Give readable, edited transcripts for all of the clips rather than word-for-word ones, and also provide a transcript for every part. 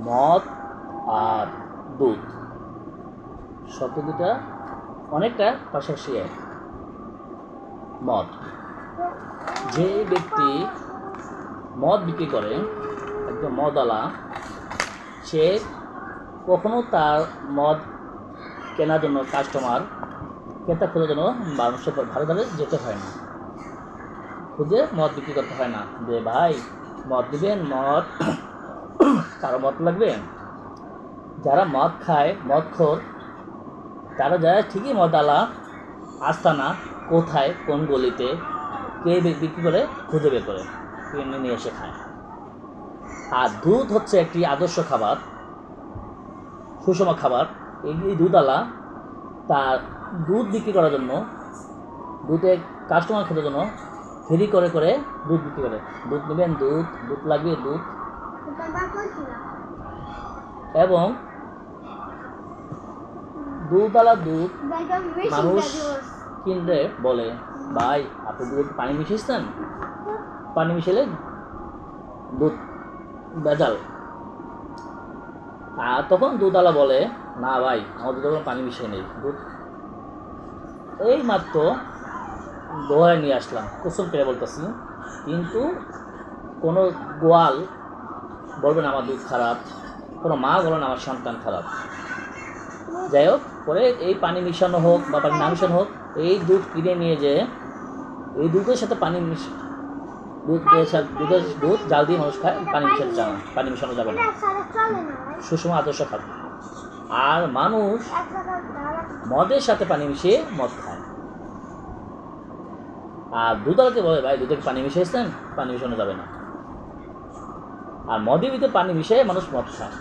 মদ আর দুধ শব্দ দুটা অনেকটা পাশাপাশি এক। মদ, যে ব্যক্তি মদ বিক্রি করে, একদম মদওয়ালা, সে কখনো তার মদ কেনার জন্য ক্রেতা খোঁজার জন্য মানুষের ধারে ধারে যেতে হয় না, খুঁজে মদ বিক্রি করতে হয় না যে ভাই মদ দিবেন, মদ কারো মদ লাগবে। যারা মদ খায়, মদখোর, তারা যায় ঠিকই মদওয়ালা আস্তানা কোথায়, কোন গলিতে কে বিক্রি করে খুঁজে বের করে কিনে নিয়ে এসে খায়। আর দুধ হচ্ছে একটি আদর্শ খাবার, সুষম খাবার। এই দুধওয়ালা তার দুধ বিক্রি করার জন্য, দুধের কাস্টমার খোঁজার জন্য ফ্রি করে করে দুধ বিক্রি করে। দুধ নেবেন, দুধ লাগবে, দুধ। এবং দুধওয়ালা দুধ মানুষ কিনলে বলে ভাই আপনি দুধ পানি মিশিয়েছেন, পানি মিশালে দুধ ভেজাল। আর তখন দুধওয়ালা বলে না ভাই আমার দুধে কোনো পানি মিশিয়ে নেই, দুধ এই মাত্র দোহায় নিয়ে আসলাম, কসম করে বলতেছি। কিন্তু কোনো গোয়াল বলবে না আমার দুধ খারাপ, কোনো মা বলে না আমার সন্তান খারাপ। যাই হোক, পরে এই পানি মিশানো হোক বা পানি না মিশানো হোক, এই দুধ কিনে নিয়ে যে এই দুধের সাথে দুধ জাল দিয়ে মানুষ খায়, পানি মিশানো যাবে না। সুষম আদর্শ খাবে। আর মানুষ মদের সাথে পানি মিশিয়ে মদ খায়। আর দুধওয়ালাকে বলে ভাই দুধে পানি মিশিয়েছেন, পানি মিশানো যাবে না। আর মদের ভিতরে পানি মিশিয়ে মানুষ মদ খায়।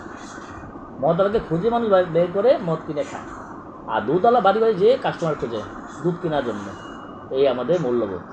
মদওয়ালাকে খুঁজে মানুষ বের করে মদ কিনে খায়। আর দুধওয়ালা বাড়ি বাড়ি যেয়ে কাস্টমার খোঁজে দুধ কেনার জন্য। এই আমাদের মূল্যবোধ।